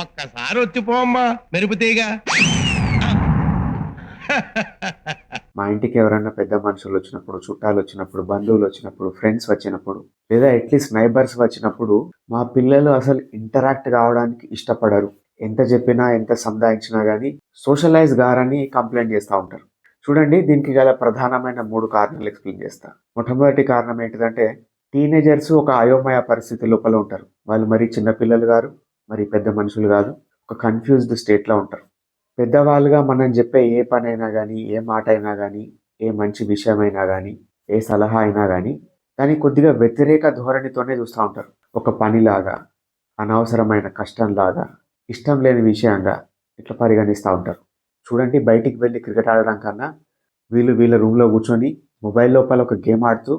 ఒక్కసారి వచ్చిపోమ్మా మెరుపుతీగా. మా ఇంటికి ఎవరైనా పెద్ద మనుషులు వచ్చినప్పుడు, చుట్టాలు వచ్చినప్పుడు, బంధువులు వచ్చినప్పుడు, ఫ్రెండ్స్ వచ్చినప్పుడు, లేదా అట్లీస్ట్ నైబర్స్ వచ్చినప్పుడు మా పిల్లలు అసలు ఇంటరాక్ట్ కావడానికి ఇష్టపడరు. ఎంత చెప్పినా, ఎంత సంధాయించినా కానీ సోషలైజ్ గారని కంప్లైంట్ చేస్తూ ఉంటారు. చూడండి, దీనికి గల ప్రధానమైన 3 కారణాలు ఎక్స్ప్లెయిన్ చేస్తా. మొట్టమొదటి కారణం ఏంటిదంటే, టీనేజర్స్ ఒక అయోమయ పరిస్థితి లోపల ఉంటారు. వాళ్ళు మరీ చిన్నపిల్లలు గారు, మరి పెద్ద మనుషులు కాదు, ఒక కన్ఫ్యూజ్డ్ స్టేట్లో ఉంటారు. పెద్దవాళ్ళుగా మనం చెప్పే ఏ పనైనా గానీ, ఏ మాట అయినా గానీ, ఏ మంచి విషయమైనా గానీ, ఏ సలహా అయినా గానీ, దాన్ని కొద్దిగా వ్యతిరేక ధోరణితోనే చూస్తా ఉంటారు. ఒక పనిలాగా, అనవసరమైన కష్టంలాగా, ఇష్టం లేని విషయంగా ఇట్లా పరిగణిస్తా ఉంటారు. చూడండి, బయటికి వెళ్ళి క్రికెట్ ఆడడం కన్నా వీళ్ళు వీళ్ళ రూమ్‌లో కూర్చొని మొబైల్ లోపల ఒక గేమ్ ఆడుతూ,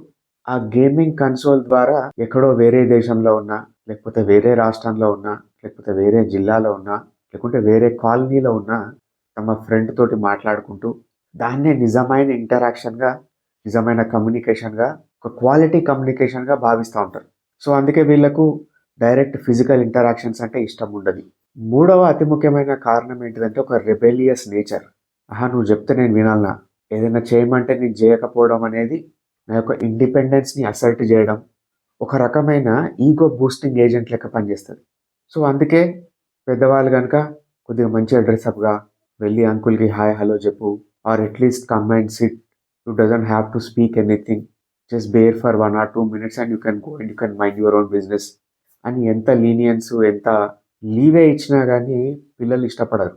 ఆ గేమింగ్ కన్సోల్ ద్వారా ఎక్కడో వేరే దేశంలో ఉన్నా, లేకపోతే వేరే రాష్ట్రంలో ఉన్నా, లేకపోతే వేరే జిల్లాలో ఉన్నా, లేకుంటే వేరే కాలనీలో ఉన్న తమ ఫ్రెండ్ తోటి మాట్లాడుకుంటూ, దాన్నే నిజమైన ఇంటరాక్షన్‌గా, నిజమైన కమ్యూనికేషన్‌గా, ఒక క్వాలిటీ కమ్యూనికేషన్‌గా భావిస్తా ఉంటారు. సో, అందుకే వీళ్ళకు డైరెక్ట్ ఫిజికల్ ఇంటరాక్షన్స్ అంటే ఇష్టం ఉండదు. మూడవ అతి ముఖ్యమైన కారణం ఏంటిదంటే, ఒక రెబెలియస్ నేచర్. ఆహా! నువ్వు చెప్తే నేను వినాలనా? ఏదైనా చేయమంటే నేను చేయకపోవడం అనేది నా యొక్క ఇండిపెండెన్స్‌ని అసర్ట్ చేయడం, ఒక రకమైన ఈగో బూస్టింగ్ ఏజెంట్ లెక్క పనిచేస్తది. సో, అందుకే పెద్దవాళ్ళు గనుక కొద్దిగా మంచిగా డ్రెసప్‌గా వెళ్ళి అంకుల్‌కి హాయ్, హలో చెప్పు. Or at least come and sit. You doesn't have to speak anything. Just bear for 1 or 2 minutes and you can go and you can mind your own business అని ఎంత లీనియన్స్, ఎంత లీవే ఇచ్చినా గానీ పిల్లలు ఇష్టపడరు.